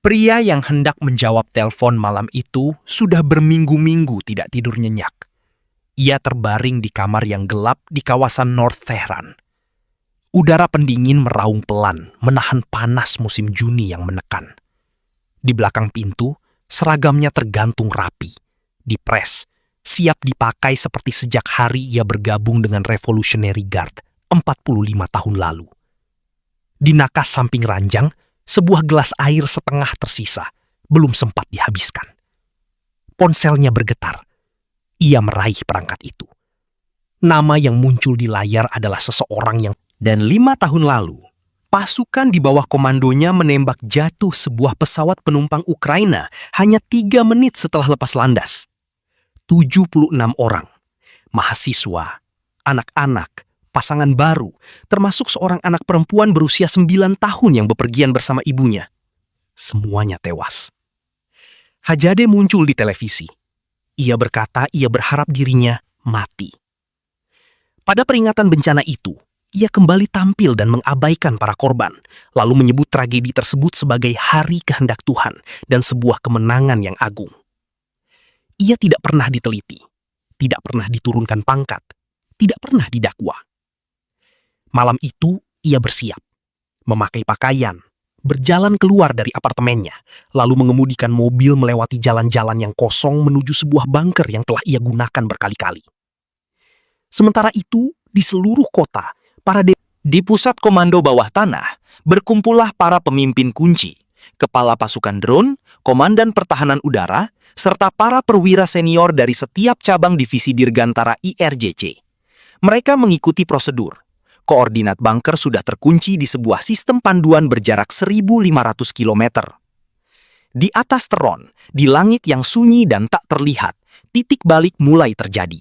Pria yang hendak menjawab telepon malam itu sudah berminggu-minggu tidak tidur nyenyak. Ia terbaring di kamar yang gelap di kawasan North Tehran. Udara pendingin meraung pelan, menahan panas musim Juni yang menekan. Di belakang pintu, seragamnya tergantung rapi, dipres, siap dipakai seperti sejak hari ia bergabung dengan Revolutionary Guard 45 tahun lalu. Di nakas samping ranjang, sebuah gelas air setengah tersisa, belum sempat dihabiskan. Ponselnya bergetar. Ia meraih perangkat itu. Nama yang muncul di layar adalah seseorang yang... Dan 5 tahun lalu, pasukan di bawah komandonya menembak jatuh sebuah pesawat penumpang Ukraina hanya 3 menit setelah lepas landas. 76 orang, mahasiswa, anak-anak, pasangan baru, termasuk seorang anak perempuan berusia 9 tahun yang bepergian bersama ibunya. Semuanya tewas. Hajade muncul di televisi. Ia berkata ia berharap dirinya mati. Pada peringatan bencana itu, ia kembali tampil dan mengabaikan para korban, lalu menyebut tragedi tersebut sebagai hari kehendak Tuhan dan sebuah kemenangan yang agung. Ia tidak pernah diteliti, tidak pernah diturunkan pangkat, tidak pernah didakwa. Malam itu, ia bersiap, memakai pakaian, berjalan keluar dari apartemennya, lalu mengemudikan mobil melewati jalan-jalan yang kosong menuju sebuah bunker yang telah ia gunakan berkali-kali. Sementara itu, di seluruh kota, di pusat komando bawah tanah, berkumpullah para pemimpin kunci, kepala pasukan drone, komandan pertahanan udara, serta para perwira senior dari setiap cabang divisi Dirgantara IRJC. Mereka mengikuti prosedur. Koordinat bunker sudah terkunci di sebuah sistem panduan berjarak 1.500 km. Di atas Teron, di langit yang sunyi dan tak terlihat, titik balik mulai terjadi.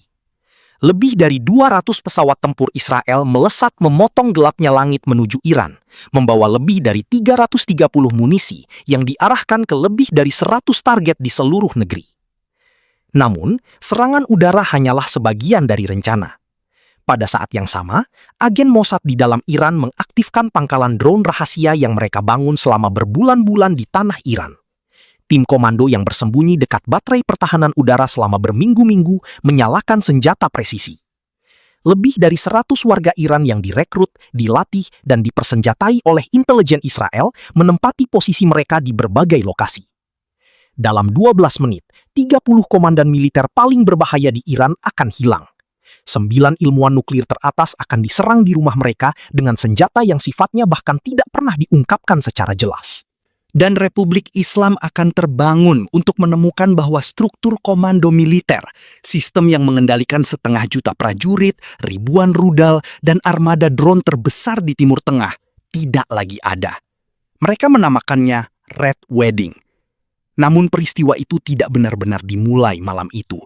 Lebih dari 200 pesawat tempur Israel melesat memotong gelapnya langit menuju Iran, membawa lebih dari 330 munisi yang diarahkan ke lebih dari 100 target di seluruh negeri. Namun, serangan udara hanyalah sebagian dari rencana. Pada saat yang sama, agen Mossad di dalam Iran mengaktifkan pangkalan drone rahasia yang mereka bangun selama berbulan-bulan di tanah Iran. Tim komando yang bersembunyi dekat baterai pertahanan udara selama berminggu-minggu menyalakan senjata presisi. Lebih dari 100 warga Iran yang direkrut, dilatih, dan dipersenjatai oleh intelijen Israel menempati posisi mereka di berbagai lokasi. Dalam 12 menit, 30 komandan militer paling berbahaya di Iran akan hilang. 9 ilmuwan nuklir teratas akan diserang di rumah mereka dengan senjata yang sifatnya bahkan tidak pernah diungkapkan secara jelas. Dan Republik Islam akan terbangun untuk menemukan bahwa struktur komando militer, sistem yang mengendalikan 500.000 prajurit, ribuan rudal, dan armada drone terbesar di Timur Tengah, tidak lagi ada. Mereka menamakannya Red Wedding. Namun peristiwa itu tidak benar-benar dimulai malam itu.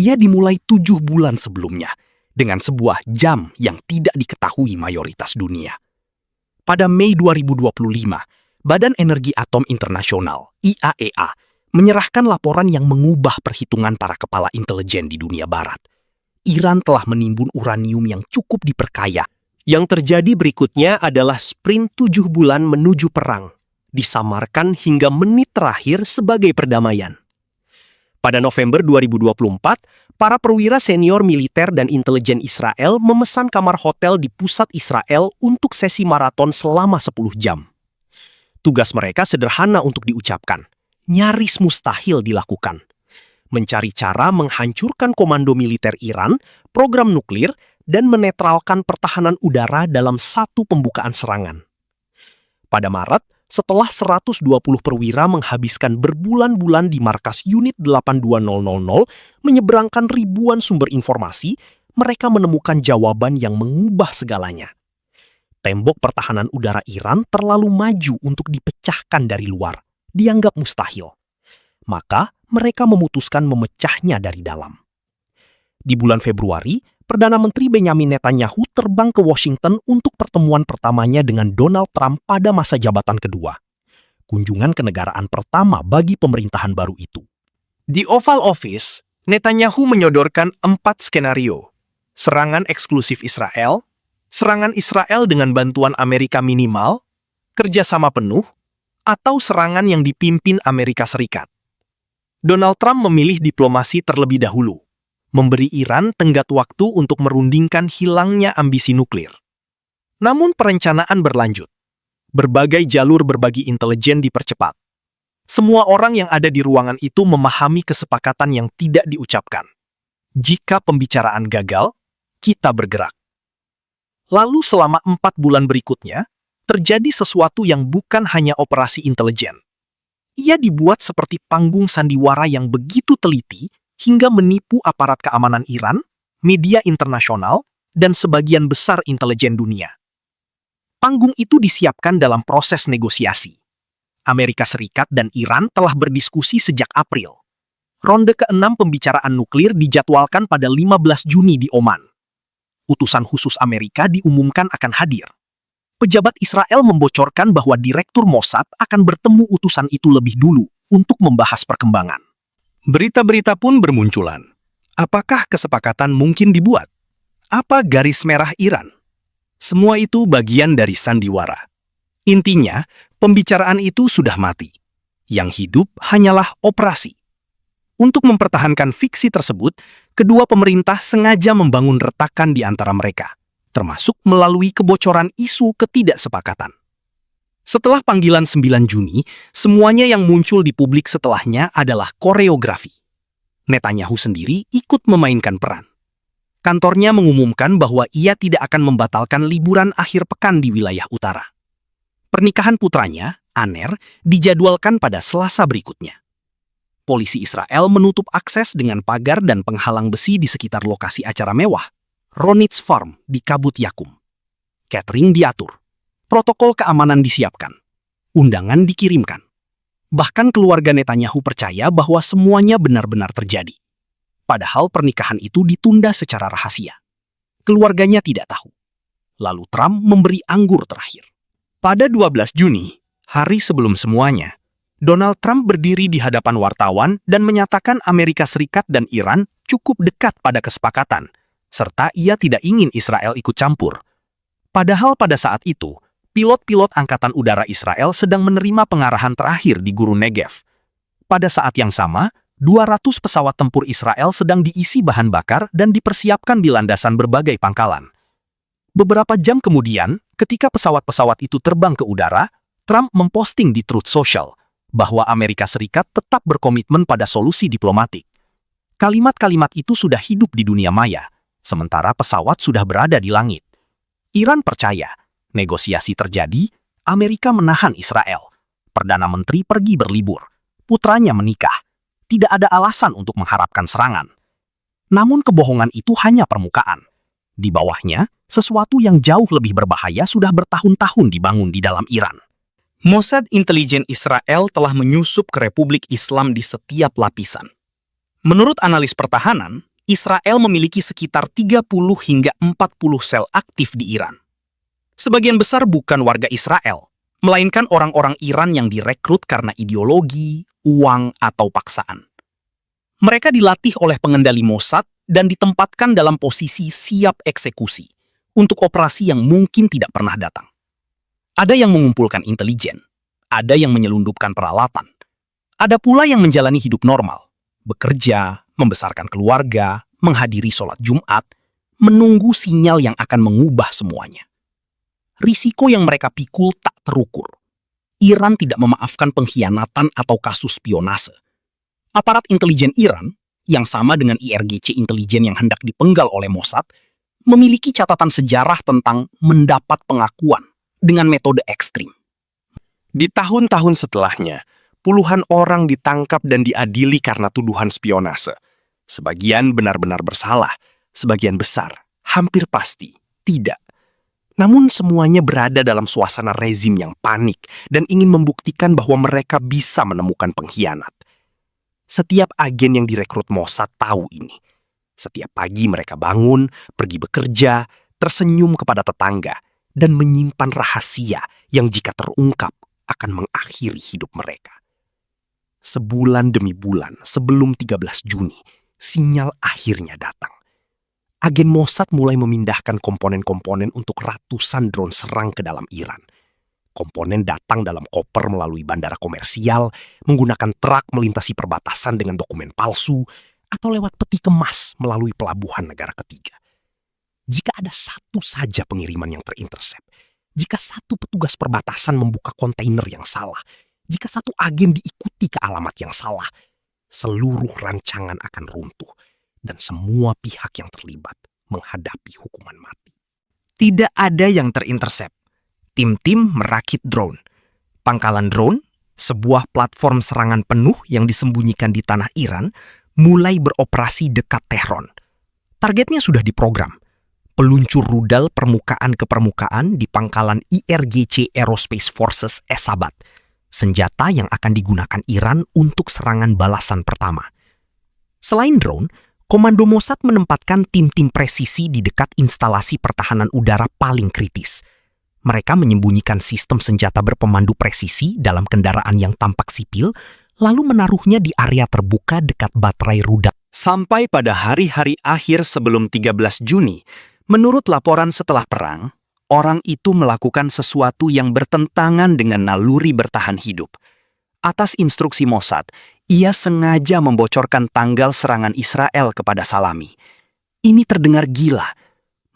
Ia dimulai 7 bulan sebelumnya, dengan sebuah jam yang tidak diketahui mayoritas dunia. Pada Mei 2025, Badan Energi Atom Internasional, IAEA, menyerahkan laporan yang mengubah perhitungan para kepala intelijen di dunia barat. Iran telah menimbun uranium yang cukup diperkaya. Yang terjadi berikutnya adalah sprint 7 bulan menuju perang, disamarkan hingga menit terakhir sebagai perdamaian. Pada November 2024, para perwira senior militer dan intelijen Israel memesan kamar hotel di pusat Israel untuk sesi maraton selama 10 jam. Tugas mereka sederhana untuk diucapkan, nyaris mustahil dilakukan. Mencari cara menghancurkan komando militer Iran, program nuklir, dan menetralkan pertahanan udara dalam satu pembukaan serangan. Pada Maret, setelah 120 perwira menghabiskan berbulan-bulan di markas unit 82000 menyeberangkan ribuan sumber informasi, mereka menemukan jawaban yang mengubah segalanya. Tembok pertahanan udara Iran terlalu maju untuk dipecahkan dari luar, dianggap mustahil. Maka mereka memutuskan memecahnya dari dalam. Di bulan Februari, Perdana Menteri Benjamin Netanyahu terbang ke Washington untuk pertemuan pertamanya dengan Donald Trump pada masa jabatan kedua. Kunjungan kenegaraan pertama bagi pemerintahan baru itu. Di Oval Office, Netanyahu menyodorkan 4 skenario. Serangan eksklusif Israel, serangan Israel dengan bantuan Amerika minimal, kerjasama penuh, atau serangan yang dipimpin Amerika Serikat. Donald Trump memilih diplomasi terlebih dahulu, memberi Iran tenggat waktu untuk merundingkan hilangnya ambisi nuklir. Namun perencanaan berlanjut. Berbagai jalur berbagi intelijen dipercepat. Semua orang yang ada di ruangan itu memahami kesepakatan yang tidak diucapkan. Jika pembicaraan gagal, kita bergerak. Lalu selama 4 bulan berikutnya, terjadi sesuatu yang bukan hanya operasi intelijen. Ia dibuat seperti panggung sandiwara yang begitu teliti hingga menipu aparat keamanan Iran, media internasional, dan sebagian besar intelijen dunia. Panggung itu disiapkan dalam proses negosiasi. Amerika Serikat dan Iran telah berdiskusi sejak April. Ronde ke-6 pembicaraan nuklir dijadwalkan pada 15 Juni di Oman. Utusan khusus Amerika diumumkan akan hadir. Pejabat Israel membocorkan bahwa Direktur Mossad akan bertemu utusan itu lebih dulu untuk membahas perkembangan. Berita-berita pun bermunculan. Apakah kesepakatan mungkin dibuat? Apa garis merah Iran? Semua itu bagian dari sandiwara. Intinya, pembicaraan itu sudah mati. Yang hidup hanyalah operasi. Untuk mempertahankan fiksi tersebut, kedua pemerintah sengaja membangun retakan di antara mereka, termasuk melalui kebocoran isu ketidaksepakatan. Setelah panggilan 9 Juni, semuanya yang muncul di publik setelahnya adalah koreografi. Netanyahu sendiri ikut memainkan peran. Kantornya mengumumkan bahwa ia tidak akan membatalkan liburan akhir pekan di wilayah utara. Pernikahan putranya, Aner, dijadwalkan pada Selasa berikutnya. Polisi Israel menutup akses dengan pagar dan penghalang besi di sekitar lokasi acara mewah, Ronitz Farm di Kabut Yakum. Catering diatur. Protokol keamanan disiapkan. Undangan dikirimkan. Bahkan keluarga Netanyahu percaya bahwa semuanya benar-benar terjadi. Padahal pernikahan itu ditunda secara rahasia. Keluarganya tidak tahu. Lalu Trump memberi anggur terakhir. Pada 12 Juni, hari sebelum semuanya, Donald Trump berdiri di hadapan wartawan dan menyatakan Amerika Serikat dan Iran cukup dekat pada kesepakatan, serta ia tidak ingin Israel ikut campur. Padahal pada saat itu, pilot-pilot Angkatan Udara Israel sedang menerima pengarahan terakhir di Gurun Negev. Pada saat yang sama, 200 pesawat tempur Israel sedang diisi bahan bakar dan dipersiapkan di landasan berbagai pangkalan. Beberapa jam kemudian, ketika pesawat-pesawat itu terbang ke udara, Trump memposting di Truth Social bahwa Amerika Serikat tetap berkomitmen pada solusi diplomatik. Kalimat-kalimat itu sudah hidup di dunia maya, sementara pesawat sudah berada di langit. Iran percaya, negosiasi terjadi, Amerika menahan Israel. Perdana Menteri pergi berlibur, putranya menikah. Tidak ada alasan untuk mengharapkan serangan. Namun kebohongan itu hanya permukaan. Di bawahnya, sesuatu yang jauh lebih berbahaya sudah bertahun-tahun dibangun di dalam Iran. Mossad intelijen Israel telah menyusup ke Republik Islam di setiap lapisan. Menurut analis pertahanan, Israel memiliki sekitar 30 hingga 40 sel aktif di Iran. Sebagian besar bukan warga Israel, melainkan orang-orang Iran yang direkrut karena ideologi, uang, atau paksaan. Mereka dilatih oleh pengendali Mossad dan ditempatkan dalam posisi siap eksekusi untuk operasi yang mungkin tidak pernah datang. Ada yang mengumpulkan intelijen, ada yang menyelundupkan peralatan, ada pula yang menjalani hidup normal, bekerja, membesarkan keluarga, menghadiri sholat Jumat, menunggu sinyal yang akan mengubah semuanya. Risiko yang mereka pikul tak terukur. Iran tidak memaafkan pengkhianatan atau kasus spionase. Aparat intelijen Iran, yang sama dengan IRGC intelijen yang hendak dipenggal oleh Mossad, memiliki catatan sejarah tentang mendapat pengakuan dengan metode ekstrim. Di tahun-tahun setelahnya, puluhan orang ditangkap dan diadili karena tuduhan spionase. Sebagian benar-benar bersalah, sebagian besar, hampir pasti, tidak. Namun semuanya berada dalam suasana rezim yang panik dan ingin membuktikan bahwa mereka bisa menemukan pengkhianat. Setiap agen yang direkrut Mossad tahu ini. Setiap pagi mereka bangun, pergi bekerja, tersenyum kepada tetangga, dan menyimpan rahasia yang jika terungkap akan mengakhiri hidup mereka. Sebulan demi bulan sebelum 13 Juni, sinyal akhirnya datang. Agen Mossad mulai memindahkan komponen-komponen untuk ratusan drone serang ke dalam Iran. Komponen datang dalam koper melalui bandara komersial, menggunakan truk melintasi perbatasan dengan dokumen palsu, atau lewat peti kemas melalui pelabuhan negara ketiga. Jika ada satu saja pengiriman yang terintersep, jika satu petugas perbatasan membuka kontainer yang salah, jika satu agen diikuti ke alamat yang salah, seluruh rancangan akan runtuh dan semua pihak yang terlibat menghadapi hukuman mati. Tidak ada yang terintersep. Tim-tim merakit drone. Pangkalan drone, sebuah platform serangan penuh yang disembunyikan di tanah Iran, mulai beroperasi dekat Tehran. Targetnya sudah diprogram. Peluncur rudal permukaan ke permukaan di pangkalan IRGC Aerospace Forces Esabat, senjata yang akan digunakan Iran untuk serangan balasan pertama. Selain drone, Komando Mossad menempatkan tim-tim presisi di dekat instalasi pertahanan udara paling kritis. Mereka menyembunyikan sistem senjata berpemandu presisi dalam kendaraan yang tampak sipil, lalu menaruhnya di area terbuka dekat baterai rudal. Sampai pada hari-hari akhir sebelum 13 Juni, menurut laporan setelah perang, orang itu melakukan sesuatu yang bertentangan dengan naluri bertahan hidup. Atas instruksi Mossad, ia sengaja membocorkan tanggal serangan Israel kepada Salami. Ini terdengar gila.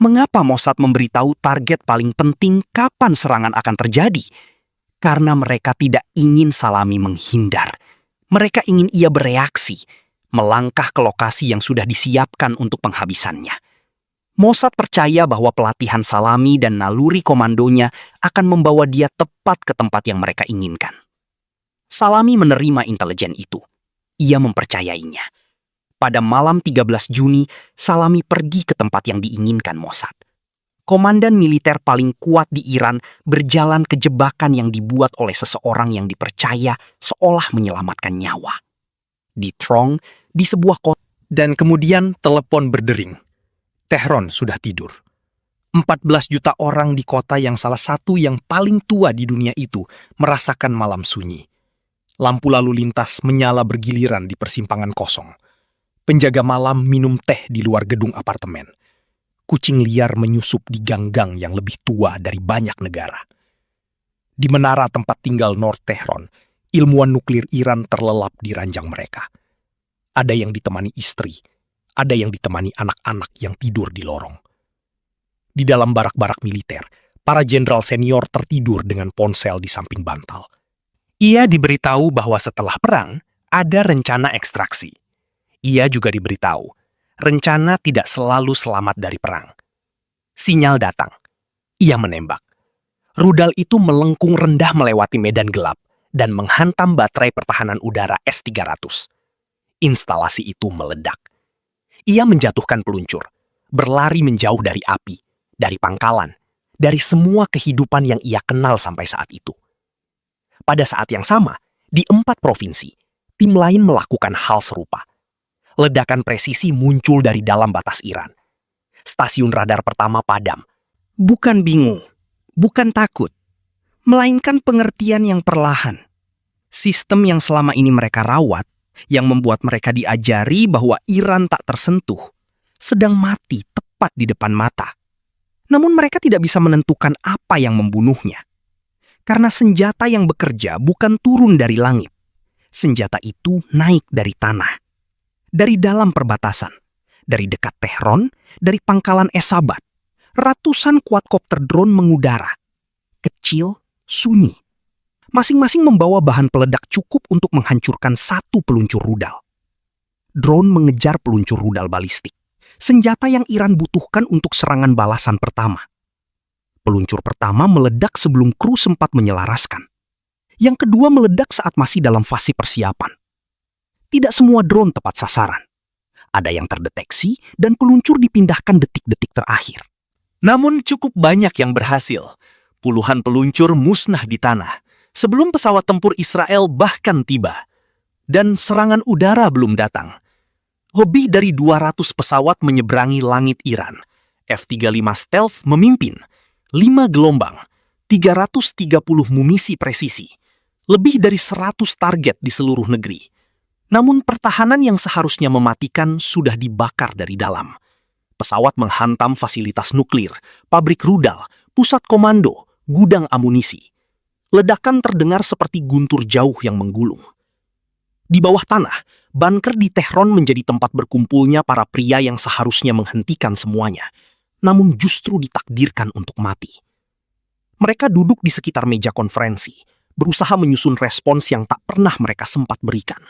Mengapa Mossad memberitahu target paling penting kapan serangan akan terjadi? Karena mereka tidak ingin Salami menghindar. Mereka ingin ia bereaksi, melangkah ke lokasi yang sudah disiapkan untuk penghabisannya. Mossad percaya bahwa pelatihan Salami dan naluri komandonya akan membawa dia tepat ke tempat yang mereka inginkan. Salami menerima intelijen itu. Ia mempercayainya. Pada malam 13 Juni, Salami pergi ke tempat yang diinginkan Mossad. Komandan militer paling kuat di Iran berjalan ke jebakan yang dibuat oleh seseorang yang dipercaya seolah menyelamatkan nyawa. Di Trong, di sebuah kota, dan kemudian telepon berdering. Tehran sudah tidur. 14 juta orang di kota yang salah satu yang paling tua di dunia itu merasakan malam sunyi. Lampu lalu lintas menyala bergiliran di persimpangan kosong. Penjaga malam minum teh di luar gedung apartemen. Kucing liar menyusup di gang-gang yang lebih tua dari banyak negara. Di menara tempat tinggal North Tehran, ilmuwan nuklir Iran terlelap di ranjang mereka. Ada yang ditemani istri, ada yang ditemani anak-anak yang tidur di lorong. Di dalam barak-barak militer, para jenderal senior tertidur dengan ponsel di samping bantal. Ia diberitahu bahwa setelah perang, ada rencana ekstraksi. Ia juga diberitahu, rencana tidak selalu selamat dari perang. Sinyal datang. Ia menembak. Rudal itu melengkung rendah melewati medan gelap dan menghantam baterai pertahanan udara S-300. Instalasi itu meledak. Ia menjatuhkan peluncur, berlari menjauh dari api, dari pangkalan, dari semua kehidupan yang ia kenal sampai saat itu. Pada saat yang sama, di 4 provinsi, tim lain melakukan hal serupa. Ledakan presisi muncul dari dalam batas Iran. Stasiun radar pertama padam. Bukan bingung, bukan takut, melainkan pengertian yang perlahan. Sistem yang selama ini mereka rawat, yang membuat mereka diajari bahwa Iran tak tersentuh, sedang mati tepat di depan mata. Namun mereka tidak bisa menentukan apa yang membunuhnya. Karena senjata yang bekerja bukan turun dari langit. Senjata itu naik dari tanah. Dari dalam perbatasan. Dari dekat Tehran, dari pangkalan Esabat. Ratusan quadcopter drone mengudara. Kecil, sunyi. Masing-masing membawa bahan peledak cukup untuk menghancurkan satu peluncur rudal. Drone mengejar peluncur rudal balistik. Senjata yang Iran butuhkan untuk serangan balasan pertama. Peluncur pertama meledak sebelum kru sempat menyelaraskan. Yang kedua meledak saat masih dalam fase persiapan. Tidak semua drone tepat sasaran. Ada yang terdeteksi dan peluncur dipindahkan detik-detik terakhir. Namun cukup banyak yang berhasil. Puluhan peluncur musnah di tanah sebelum pesawat tempur Israel bahkan tiba. Dan serangan udara belum datang. Lebih dari 200 pesawat menyeberangi langit Iran. F-35 Stealth memimpin. 5 gelombang, 330 munisi presisi, lebih dari 100 target di seluruh negeri. Namun pertahanan yang seharusnya mematikan sudah dibakar dari dalam. Pesawat menghantam fasilitas nuklir, pabrik rudal, pusat komando, gudang amunisi. Ledakan terdengar seperti guntur jauh yang menggulung. Di bawah tanah, bunker di Tehran menjadi tempat berkumpulnya para pria yang seharusnya menghentikan semuanya, namun justru ditakdirkan untuk mati. Mereka duduk di sekitar meja konferensi, berusaha menyusun respons yang tak pernah mereka sempat berikan.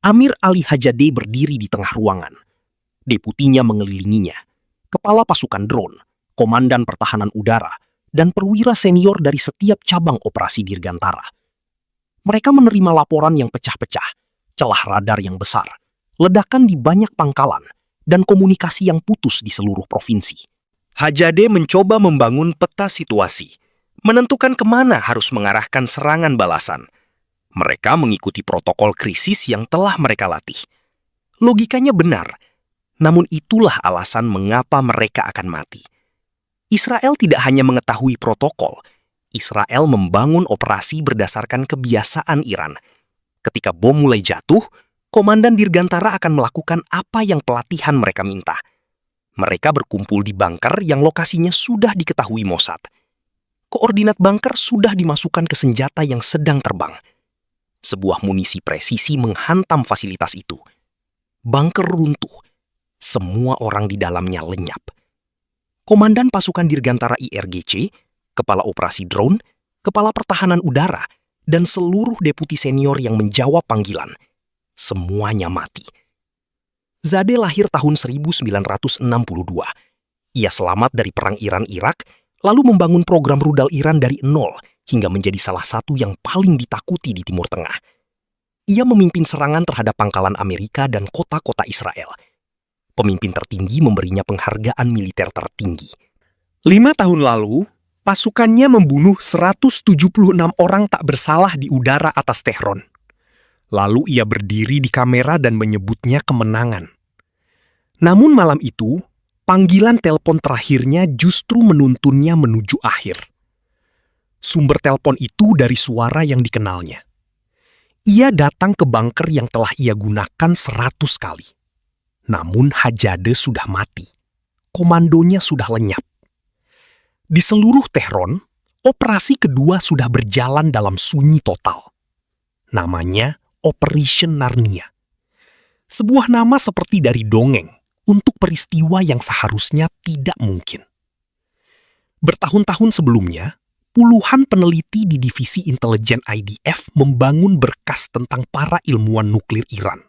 Amir Ali Hajadeh berdiri di tengah ruangan. Deputinya mengelilinginya, kepala pasukan drone, komandan pertahanan udara, dan perwira senior dari setiap cabang operasi Dirgantara. Mereka menerima laporan yang pecah-pecah, celah radar yang besar, ledakan di banyak pangkalan, dan komunikasi yang putus di seluruh provinsi. Hajadeh mencoba membangun peta situasi, menentukan kemana harus mengarahkan serangan balasan. Mereka mengikuti protokol krisis yang telah mereka latih. Logikanya benar, namun itulah alasan mengapa mereka akan mati. Israel tidak hanya mengetahui protokol, Israel membangun operasi berdasarkan kebiasaan Iran. Ketika bom mulai jatuh, komandan Dirgantara akan melakukan apa yang pelatihan mereka minta. Mereka berkumpul di bunker yang lokasinya sudah diketahui Mossad. Koordinat bunker sudah dimasukkan ke senjata yang sedang terbang. Sebuah munisi presisi menghantam fasilitas itu. Bunker runtuh. Semua orang di dalamnya lenyap. Komandan pasukan Dirgantara IRGC, kepala operasi drone, kepala pertahanan udara, dan seluruh deputi senior yang menjawab panggilan. Semuanya mati. Zadeh lahir tahun 1962. Ia selamat dari perang Iran-Irak, lalu membangun program rudal Iran dari nol hingga menjadi salah satu yang paling ditakuti di Timur Tengah. Ia memimpin serangan terhadap pangkalan Amerika dan kota-kota Israel. Pemimpin tertinggi memberinya penghargaan militer tertinggi. 5 tahun lalu, pasukannya membunuh 176 orang tak bersalah di udara atas Tehran. Lalu ia berdiri di kamera dan menyebutnya kemenangan. Namun malam itu, panggilan telepon terakhirnya justru menuntunnya menuju akhir. Sumber telepon itu dari suara yang dikenalnya. Ia datang ke bunker yang telah ia gunakan 100 kali. Namun Hajadeh sudah mati. Komandonya sudah lenyap. Di seluruh Tehran, operasi kedua sudah berjalan dalam sunyi total. Namanya Operation Narnia. Sebuah nama seperti dari dongeng untuk peristiwa yang seharusnya tidak mungkin. Bertahun-tahun sebelumnya, puluhan peneliti di divisi intelijen IDF membangun berkas tentang para ilmuwan nuklir Iran.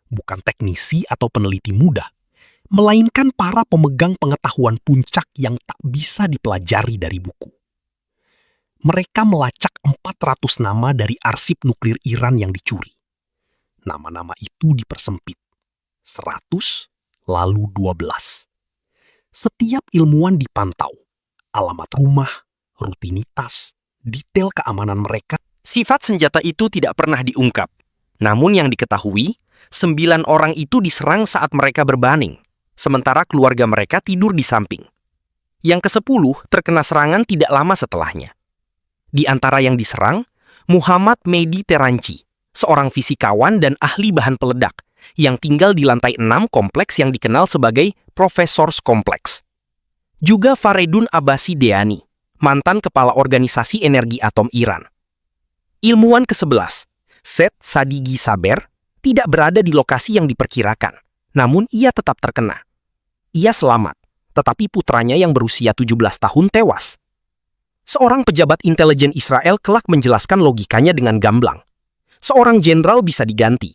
Bukan teknisi atau peneliti muda, melainkan para pemegang pengetahuan puncak yang tak bisa dipelajari dari buku. Mereka melacak 400 nama dari arsip nuklir Iran yang dicuri. Nama-nama itu dipersempit. 100, lalu 12. Setiap ilmuwan dipantau. Alamat rumah, rutinitas, detail keamanan mereka. Sifat senjata itu tidak pernah diungkap. Namun yang diketahui, 9 orang itu diserang saat mereka berbaring, sementara keluarga mereka tidur di samping. Yang ke-10 terkena serangan tidak lama setelahnya. Di antara yang diserang, Muhammad Mehdi Teranci, seorang fisikawan dan ahli bahan peledak, yang tinggal di lantai 6 kompleks yang dikenal sebagai Professor's Complex. Juga Faredun Abbasi Deani, mantan kepala organisasi energi atom Iran. Ilmuwan ke-11, Seth Sadigi Saber, tidak berada di lokasi yang diperkirakan, namun ia tetap terkena. Ia selamat, tetapi putranya yang berusia 17 tahun tewas. Seorang pejabat intelijen Israel kelak menjelaskan logikanya dengan gamblang. Seorang jenderal bisa diganti,